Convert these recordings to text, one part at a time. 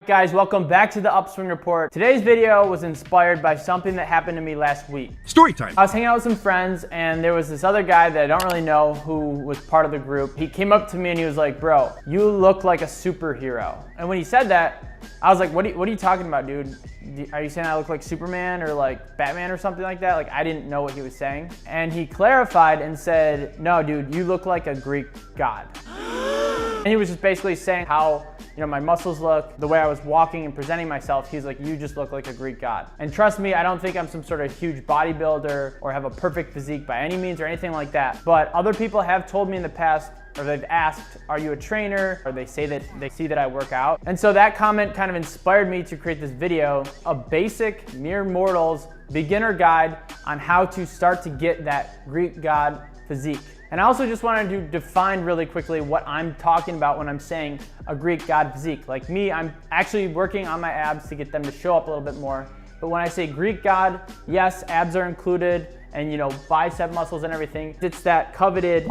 Guys, welcome back to the Upswing Report. Today's video was inspired by something that happened to me last week. Story time. I was hanging out with some friends and there was this other guy that I don't really know who was part of the group. He came up to me and he was like, bro, you look like a superhero. And when he said that, I was like, what are you talking about, dude? Are you saying I look like Superman or like Batman or something like that? Like, I didn't know what he was saying. And he clarified and said, no, dude, you look like a Greek god. And he was just basically saying how, my muscles look, the way I was walking and presenting myself. He's like, you just look like a Greek god. And trust me, I don't think I'm some sort of huge bodybuilder or have a perfect physique by any means or anything like that. But other people have told me in the past, or they've asked, are you a trainer? Or they say that they see that I work out. And so that comment kind of inspired me to create this video, a basic mere mortals beginner guide on how to start to get that Greek god physique. And I also just wanted to define really quickly what I'm talking about when I'm saying a Greek god physique. Like me, I'm actually working on my abs to get them to show up a little bit more. But when I say Greek god, yes, abs are included and bicep muscles and everything. It's that coveted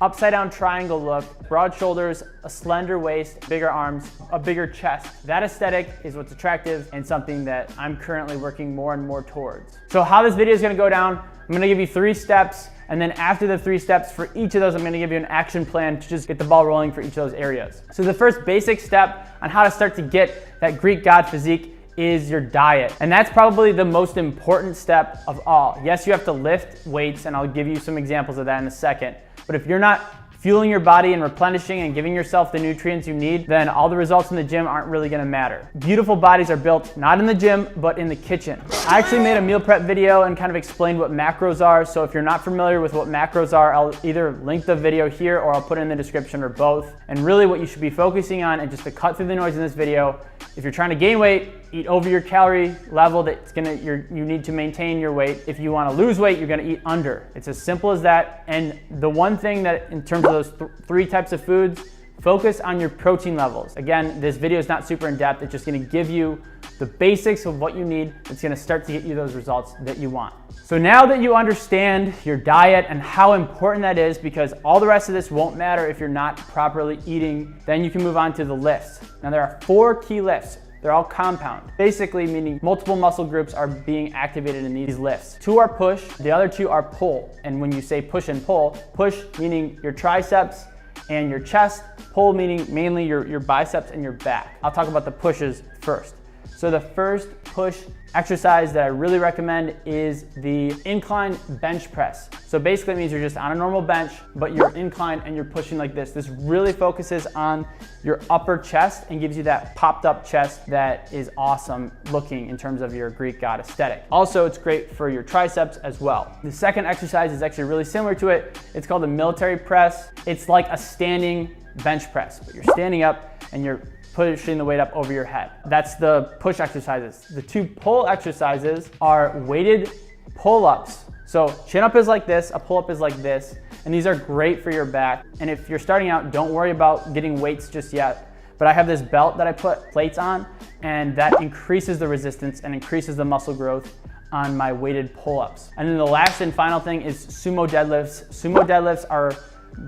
upside down triangle look, broad shoulders, a slender waist, bigger arms, a bigger chest. That aesthetic is what's attractive and something that I'm currently working more and more towards. So how this video is gonna go down, I'm gonna give you 3 steps, and then after the 3 steps for each of those, I'm gonna give you an action plan to just get the ball rolling for each of those areas. So the first basic step on how to start to get that Greek god physique is your diet. And that's probably the most important step of all. Yes, you have to lift weights, and I'll give you some examples of that in a second. But if you're not fueling your body and replenishing and giving yourself the nutrients you need, then all the results in the gym aren't really gonna matter. Beautiful bodies are built not in the gym, but in the kitchen. I actually made a meal prep video and kind of explained what macros are. So if you're not familiar with what macros are, I'll either link the video here or I'll put it in the description or both. And really what you should be focusing on, and just to cut through the noise in this video, if you're trying to gain weight, eat over your calorie level that's you need to maintain your weight. If you want to lose weight, you're going to eat under. It's as simple as that. And the one thing that in terms of those 3 types of foods, focus on your protein levels. Again, this video is not super in depth. It's just going to give you the basics of what you need. It's going to start to get you those results that you want. So now that you understand your diet and how important that is, because all the rest of this won't matter if you're not properly eating, then you can move on to the lifts. Now there are 4 key lifts. They're all compound, basically meaning multiple muscle groups are being activated in these lifts. 2 are push, the other 2 are pull. And when you say push and pull, push meaning your triceps and your chest, pull meaning mainly your biceps and your back. I'll talk about the pushes first. So the first push exercise that I really recommend is the incline bench press. So basically it means you're just on a normal bench, but you're inclined and you're pushing like this. This really focuses on your upper chest and gives you that popped up chest that is awesome looking in terms of your Greek god aesthetic. Also, it's great for your triceps as well. The second exercise is actually really similar to it. It's called the military press. It's like a standing bench press, but you're standing up and you're pushing the weight up over your head. That's the push exercises. The 2 pull exercises are weighted pull-ups. So chin up is like this, a pull-up is like this, and these are great for your back. And if you're starting out, don't worry about getting weights just yet. But I have this belt that I put plates on, and that increases the resistance and increases the muscle growth on my weighted pull-ups. And then the last and final thing is sumo deadlifts. Sumo deadlifts are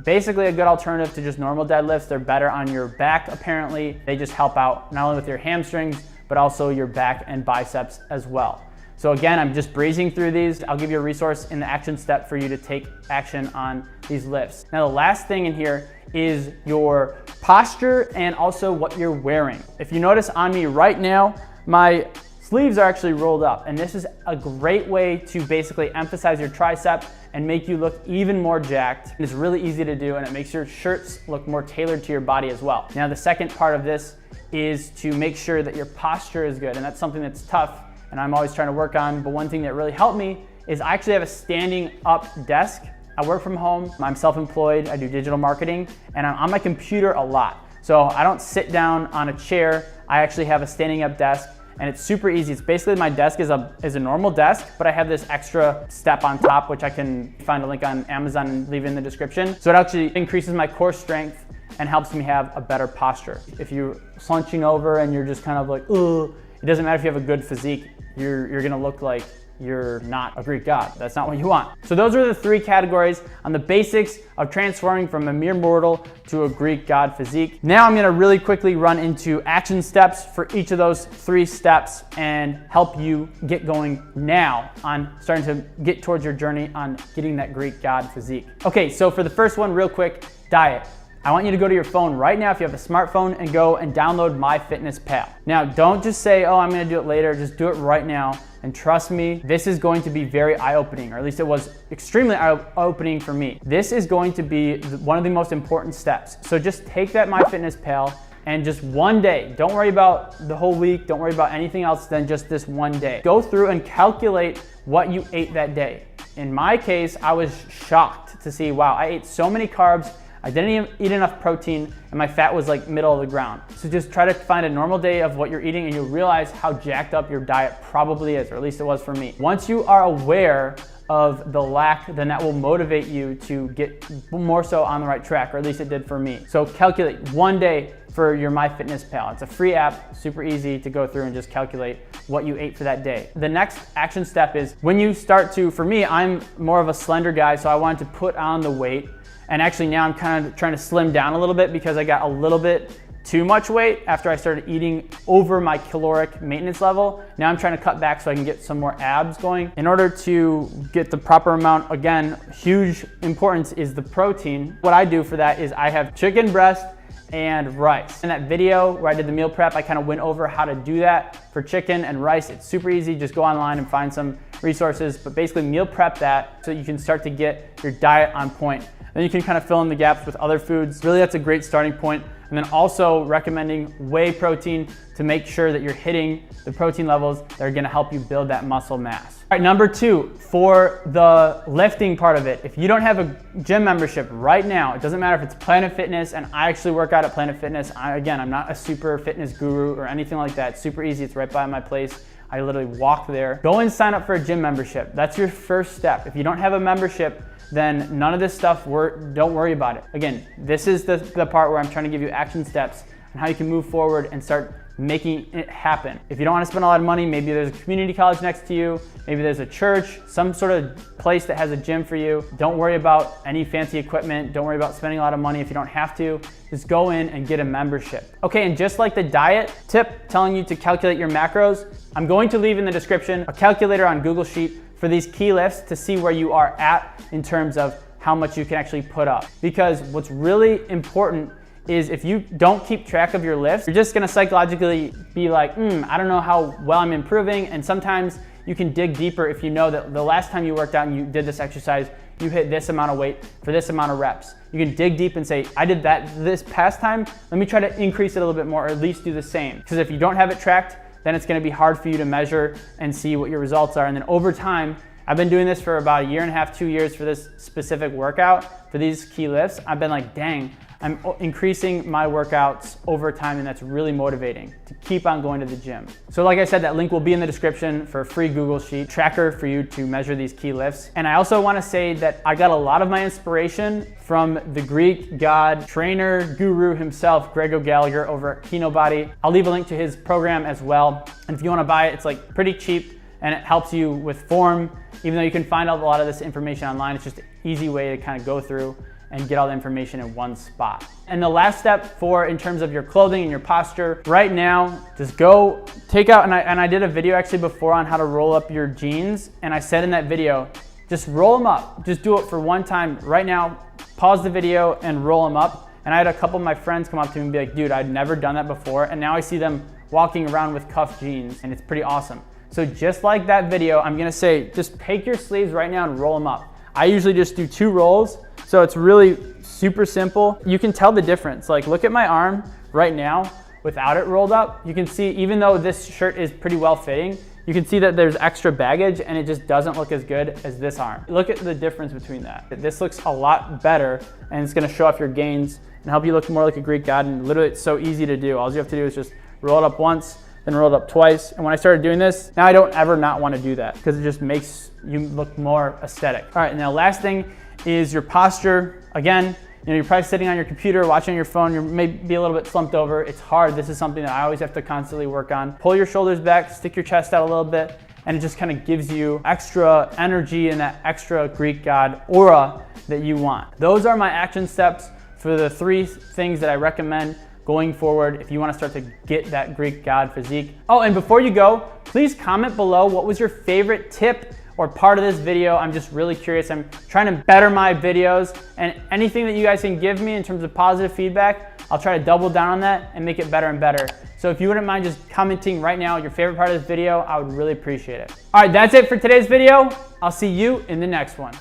basically a good alternative to just normal deadlifts. They're better on your back, apparently. They just help out not only with your hamstrings, but also your back and biceps as well. So again, I'm just breezing through these. I'll give you a resource in the action step for you to take action on these lifts. Now, the last thing in here is your posture and also what you're wearing. If you notice on me right now, my sleeves are actually rolled up, and this is a great way to basically emphasize your tricep and make you look even more jacked. It's really easy to do, and it makes your shirts look more tailored to your body as well. Now, the second part of this is to make sure that your posture is good, and that's something that's tough, and I'm always trying to work on. But one thing that really helped me is I actually have a standing up desk. I work from home, I'm self-employed, I do digital marketing, and I'm on my computer a lot. So I don't sit down on a chair, I actually have a standing up desk. And it's super easy. It's basically my desk is a normal desk, but I have this extra step on top, which I can find a link on Amazon and leave in the description. So it actually increases my core strength and helps me have a better posture. If you're slouching over and you're just kind of like, ugh, it doesn't matter if you have a good physique, you're gonna look like you're not a Greek god. That's not what you want. So those are the 3 categories on the basics of transforming from a mere mortal to a Greek god physique. Now I'm gonna really quickly run into action steps for each of those 3 steps and help you get going now on starting to get towards your journey on getting that Greek god physique. Okay, so for the first one, real quick, diet. I want you to go to your phone right now if you have a smartphone and go and download MyFitnessPal. Now, don't just say, oh, I'm gonna do it later, just do it right now. And trust me, this is going to be very eye-opening, or at least it was extremely eye-opening for me. This is going to be one of the most important steps. So just take that MyFitnessPal and just one day, don't worry about the whole week, don't worry about anything else than just this one day. Go through and calculate what you ate that day. In my case, I was shocked to see, wow, I ate so many carbs, I didn't even eat enough protein, and my fat was like middle of the ground. So just try to find a normal day of what you're eating and you'll realize how jacked up your diet probably is, or at least it was for me. Once you are aware of the lack, then that will motivate you to get more so on the right track, or at least it did for me. So calculate one day for your MyFitnessPal. It's a free app, super easy to go through and just calculate what you ate for that day. The next action step is when you start to, for me, I'm more of a slender guy, so I wanted to put on the weight. And actually now I'm kind of trying to slim down a little bit because I got a little bit too much weight after I started eating over my caloric maintenance level. Now I'm trying to cut back so I can get some more abs going. In order to get the proper amount, again, huge importance is the protein. What I do for that is I have chicken breast and rice. In that video where I did the meal prep, I kind of went over how to do that for chicken and rice. It's super easy, just go online and find some resources, but basically meal prep that so you can start to get your diet on point. Then you can kind of fill in the gaps with other foods. Really, that's a great starting point. And then also recommending whey protein to make sure that you're hitting the protein levels that are gonna help you build that muscle mass. All right, number 2, for the lifting part of it, if you don't have a gym membership right now, it doesn't matter if it's Planet Fitness, and I actually work out at Planet Fitness. Again, I'm not a super fitness guru or anything like that. It's super easy, it's right by my place. I literally walk there. Go and sign up for a gym membership. That's your first step. If you don't have a membership, then none of this stuff, don't worry about it. Again, this is the part where I'm trying to give you action steps and how you can move forward and start making it happen. If you don't want to spend a lot of money, maybe there's a community college next to you, maybe there's a church, some sort of place that has a gym for you. Don't worry about any fancy equipment. Don't worry about spending a lot of money if you don't have to. Just go in and get a membership. Okay, and just like the diet tip telling you to calculate your macros, I'm going to leave in the description a calculator on Google Sheet for these key lifts to see where you are at in terms of how much you can actually put up. Because what's really important is if you don't keep track of your lifts, you're just gonna psychologically be like, I don't know how well I'm improving. And sometimes you can dig deeper if you know that the last time you worked out and you did this exercise, you hit this amount of weight for this amount of reps. You can dig deep and say, I did that this past time, let me try to increase it a little bit more, or at least do the same. Because if you don't have it tracked, then it's gonna be hard for you to measure and see what your results are. And then over time, I've been doing this for about 1.5 years, 2 years for this specific workout, for these key lifts. I've been like, dang, I'm increasing my workouts over time, and that's really motivating to keep on going to the gym. So like I said, that link will be in the description for a free Google Sheet tracker for you to measure these key lifts. And I also wanna say that I got a lot of my inspiration from the Greek god trainer guru himself, Greg O'Gallagher over at KinoBody. I'll leave a link to his program as well. And if you wanna buy it, it's like pretty cheap and it helps you with form. Even though you can find out a lot of this information online, it's just an easy way to kind of go through and get all the information in one spot. And the last step in terms of your clothing and your posture, right now, just go take out, and I did a video actually before on how to roll up your jeans, and I said in that video, just roll them up. Just do it for one time right now, pause the video and roll them up. And I had a couple of my friends come up to me and be like, dude, I'd never done that before, and now I see them walking around with cuffed jeans, and it's pretty awesome. So just like that video, I'm gonna say, just take your sleeves right now and roll them up. I usually just do 2 rolls, so it's really super simple. You can tell the difference. Like, look at my arm right now without it rolled up. You can see, even though this shirt is pretty well fitting, you can see that there's extra baggage and it just doesn't look as good as this arm. Look at the difference between that. This looks a lot better, and it's gonna show off your gains and help you look more like a Greek god, and literally it's so easy to do. All you have to do is just roll it up once, then roll it up twice. And when I started doing this, now I don't ever not wanna do that because it just makes you look more aesthetic. All right, and the last thing is your posture. Again, you're probably sitting on your computer, watching your phone, you may be a little bit slumped over. It's hard. This is something that I always have to constantly work on. Pull your shoulders back, stick your chest out a little bit, and it just kind of gives you extra energy and that extra Greek god aura that you want. Those are my action steps for the 3 things that I recommend going forward if you want to start to get that Greek god physique. Oh, and before you go, please comment below what was your favorite tip or part of this video. I'm just really curious. I'm trying to better my videos, and anything that you guys can give me in terms of positive feedback, I'll try to double down on that and make it better and better. So if you wouldn't mind just commenting right now your favorite part of this video, I would really appreciate it. All right, that's it for today's video. I'll see you in the next one.